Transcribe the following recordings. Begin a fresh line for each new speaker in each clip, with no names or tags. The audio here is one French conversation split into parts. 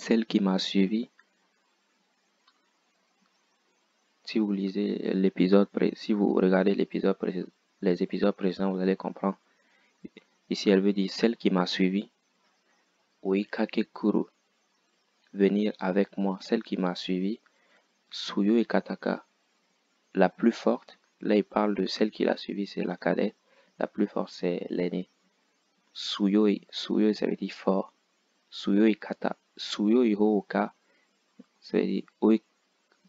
Celle qui m'a suivi, si vous lisez si vous regardez les épisodes précédents, vous allez comprendre. Ici, elle veut dire celle qui m'a suivi. Oikake kuru, venir avec moi. Celle qui m'a suivi. Suyo et Kataka, la plus forte. Là, il parle de celle qui l'a suivi, c'est la cadette. La plus forte, c'est l'aînée. Suyo, ça veut dire fort. Suyo et Kata. Suyo et Hooka, ça veut dire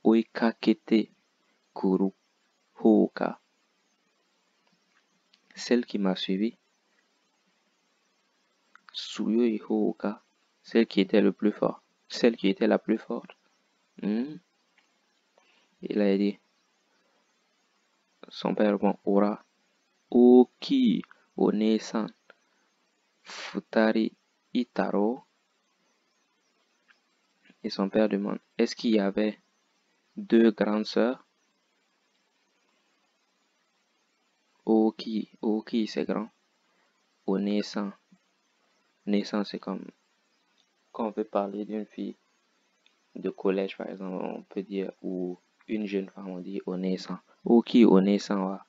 Oikakete kuru Hooka. Celle qui m'a suivi. Suyo et Hooka, celle qui était le plus fort. Celle qui était la plus forte. Il a dit, son père, bon, Ora, Oki, Onesan, Futari, Itaro. Et son père demande, est-ce qu'il y avait deux grandes sœurs? Oki, Oki c'est grand. Onesan, Nesan c'est comme, quand on veut parler d'une fille de collège par exemple, on peut dire, ou une jeune femme, on dit Onesan. Oki, Onesan, wa.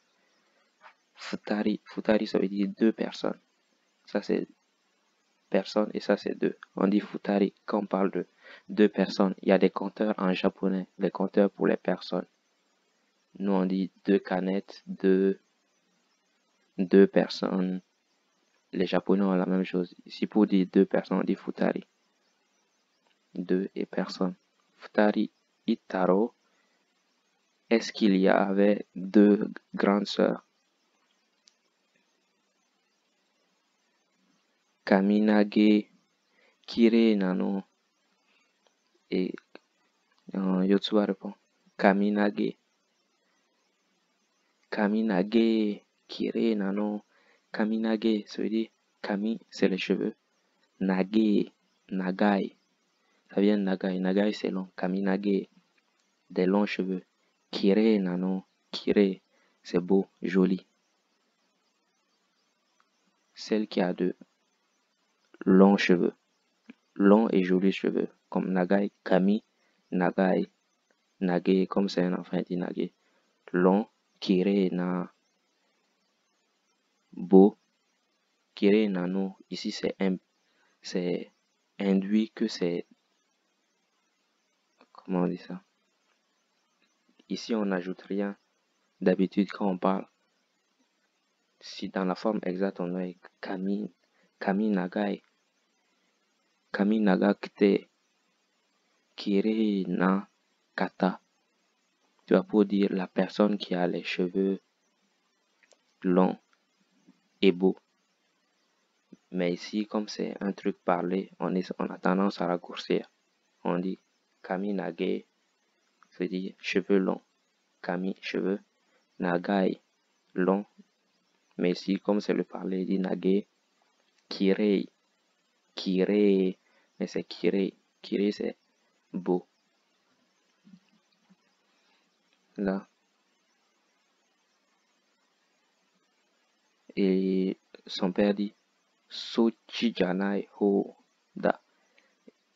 Futari, Futari ça veut dire deux personnes. Ça c'est personne et ça c'est deux. On dit Futari quand on parle de deux personnes. Il y a des compteurs en japonais, les compteurs pour les personnes. Nous on dit deux canettes, deux personnes. Les japonais ont la même chose. Ici pour dire deux personnes, on dit Futari. Deux et personne. Futari Itaro. Est-ce qu'il y avait deux grandes sœurs? Kaminage Kire Nano. Et Yotsuba répond Kaminage. Kaminage Kire Nano. Kaminage, ça veut dire Kami, c'est les cheveux. Nage, Nagai. Ça vient de Nagai. Nagai, c'est long. Kaminage, des longs cheveux. Kire Nano. Kire, c'est beau, joli. Celle qui a de longs cheveux. Longs et jolis cheveux. Comme Nagai, Kami, Nagai. Nage, comme c'est un enfant, il dit Nage. Long, Kire na. Beau. Kire Nano. Ici, c'est induit que c'est. Comment on dit ça? Ici, on n'ajoute rien. D'habitude, quand on parle, si dans la forme exacte, on a Kami Nagai. Kami Nagakte. Kire na Kata. Tu vas pour dire la personne qui a les cheveux longs et beaux. Mais ici, comme c'est un truc parlé, on a tendance à raccourcir. On dit Kami Nage, c'est-à-dire cheveux longs. Kami, cheveux. Nagai, long. Mais ici, comme c'est le parler, il dit Nage. Kirei. Kirei. Mais c'est Kirei. Kirei, c'est beau. Là. Et son père dit Sochi Janai Ho Da.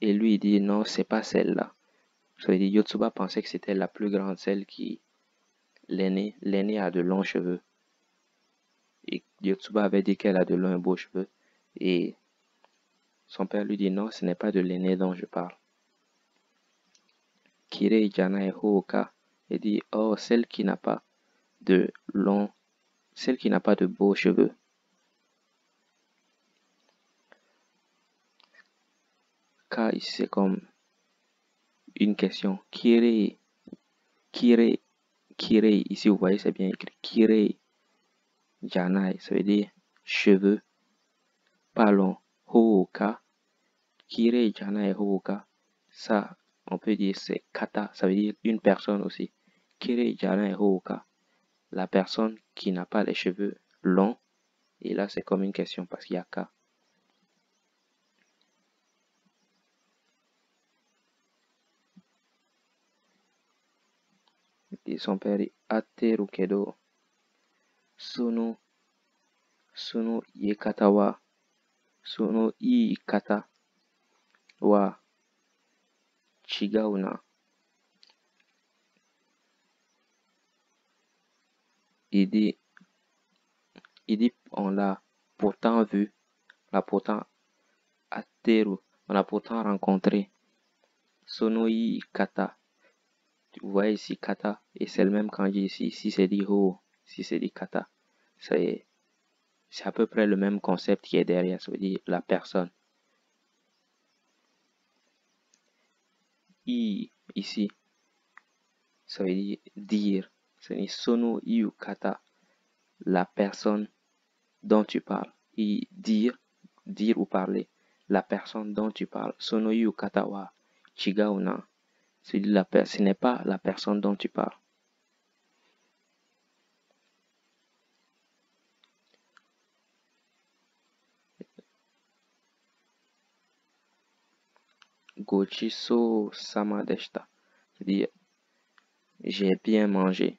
Et lui, il dit non, c'est pas celle-là. Ça veut dire Yotsuba pensait que c'était la plus grande, celle qui. L'aînée a de longs cheveux. Et Yotsuba avait dit qu'elle a de longs et beaux cheveux. Et son père lui dit non, ce n'est pas de l'aînée dont je parle. Kirei Janai Hooka. Il dit oh, celle qui n'a pas de longs, celle qui n'a pas de beaux cheveux. Car ici c'est comme une question. Kirei, Kirei, Kirei. Ici vous voyez c'est bien écrit. Kirei Janai, ça veut dire cheveux, pas long. Hooka. Kirei Janai Hooka. Ça, on peut dire c'est kata, ça veut dire une personne aussi. Kirei Janai Hooka. La personne qui n'a pas les cheveux longs. Et là c'est comme une question parce qu'il y a ka. Et son père dit Ateru kedo. Sono Yekata wa. Sono Iikata wa Chigauna. Il dit, on l'a pourtant vu, on l'a pourtant atteru, on l'a pourtant rencontré. Sonoi kata. Vous voyez ici kata, et c'est le même kanji ici. Ici c'est dit ho, ici c'est dit kata. C'est à peu près le même concept qui est derrière, ça veut dire la personne. I ici, ça veut dire, c'est sono iu kata, la personne dont tu parles. I dire ou parler, la personne dont tu parles. Sono iu kata wa chigau na. Ce n'est pas la personne dont tu parles. Gochiso sama deshita. C'est-à-dire, j'ai bien mangé.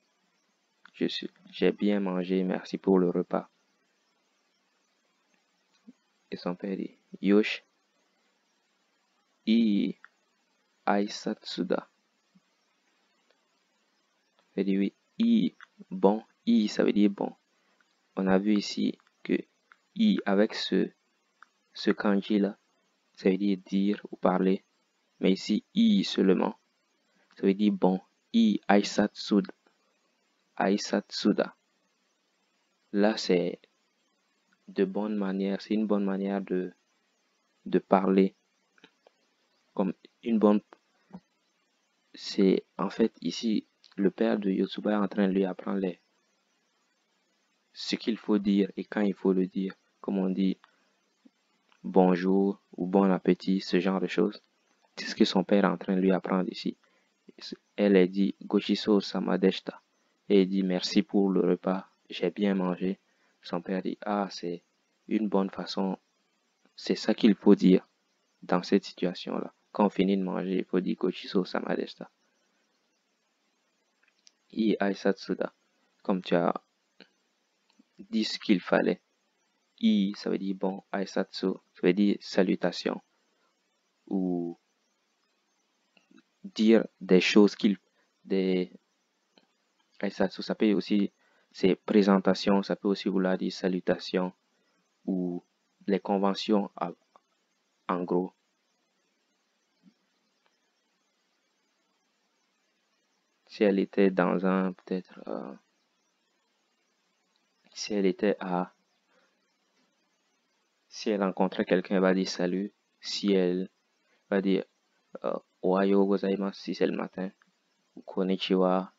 J'ai bien mangé, merci pour le repas. Et son père dit, Yosh, I aisatsuda. Il dit oui, I, bon, I, ça veut dire bon. On a vu ici que I, avec ce kanji-là, ça veut dire ou parler. Mais ici, I seulement, ça veut dire bon. I aisatsuda. Aisatsuda. Là, c'est de bonne manière, c'est une bonne manière de parler. Comme une bonne. C'est en fait ici, le père de Yotsuba est en train de lui apprendre ce qu'il faut dire et quand il faut le dire. Comme on dit bonjour ou bon appétit, ce genre de choses. C'est ce que son père est en train de lui apprendre ici. Elle a dit Gochiso Samadeshta. Et il dit merci pour le repas, j'ai bien mangé. Son père dit ah, c'est une bonne façon, c'est ça qu'il faut dire dans cette situation-là. Quand on finit de manger, il faut dire Gochiso Samadeshta. I Aisatsuda. Comme tu as dit ce qu'il fallait. I, ça veut dire bon. Aisatsu, ça veut dire salutation. Ou dire des choses des aisatsu, ça peut aussi, c'est présentation, ça peut aussi vouloir dire salutation. Ou les conventions, en gros. Si elle était dans un, peut-être, si elle était à, si elle rencontrait quelqu'un, elle va dire salut. Si elle va dire ohayo gozaimasu, si c'est le matin. Ou konnichiwa,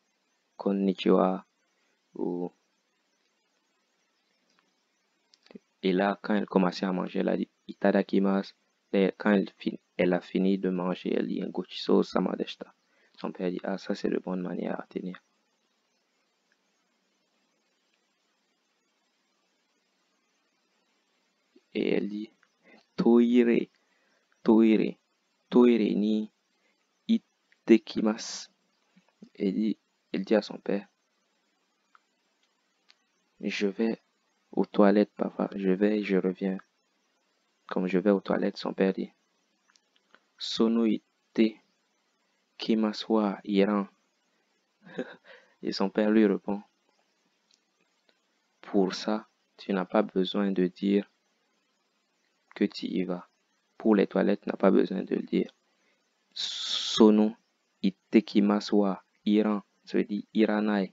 konnichiwa. Ou... Et là, quand elle commençait à manger, elle a dit itadakimasu. Et quand elle a fini de manger, elle dit gochiso samadeshita. Son père dit ah, ça c'est de bonne manière à tenir. Et elle dit toire, toire, toire ni itekimasu. Elle dit à son père, je vais aux toilettes, papa, je vais, je reviens. Comme je vais aux toilettes, son père dit, sono ite kimasu wa iran. Et son père lui répond, pour ça, tu n'as pas besoin de dire que tu y vas. Pour les toilettes, tu n'as pas besoin de le dire. Sono itekimasu wa iran, ça veut dire iranai.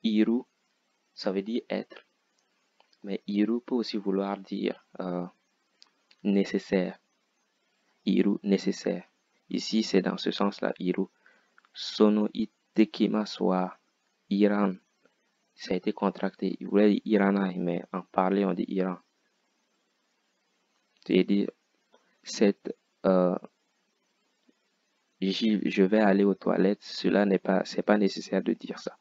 Iru, ça veut dire être. Mais iru peut aussi vouloir dire nécessaire. Iru, nécessaire. Ici, c'est dans ce sens-là, iru. Sono itekimasu wa iran. Ça a été contracté. Il voulait dire iranai, mais en parler, on dit Iran. C'est-à-dire, je vais aller aux toilettes, cela n'est pas, c'est pas nécessaire de dire ça.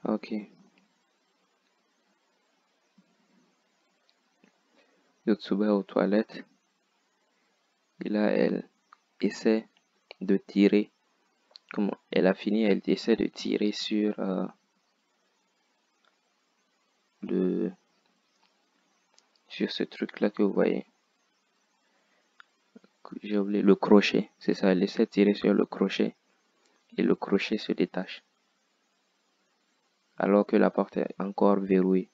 Ok. Yotsuba est aux toilettes. Et là, elle essaie de tirer. Comment elle a fini, elle essaie de tirer sur le sur ce truc-là que vous voyez. J'ai oublié le crochet. C'est ça, elle essaie de tirer sur le crochet. Et le crochet se détache. Alors que la porte est encore verrouillée.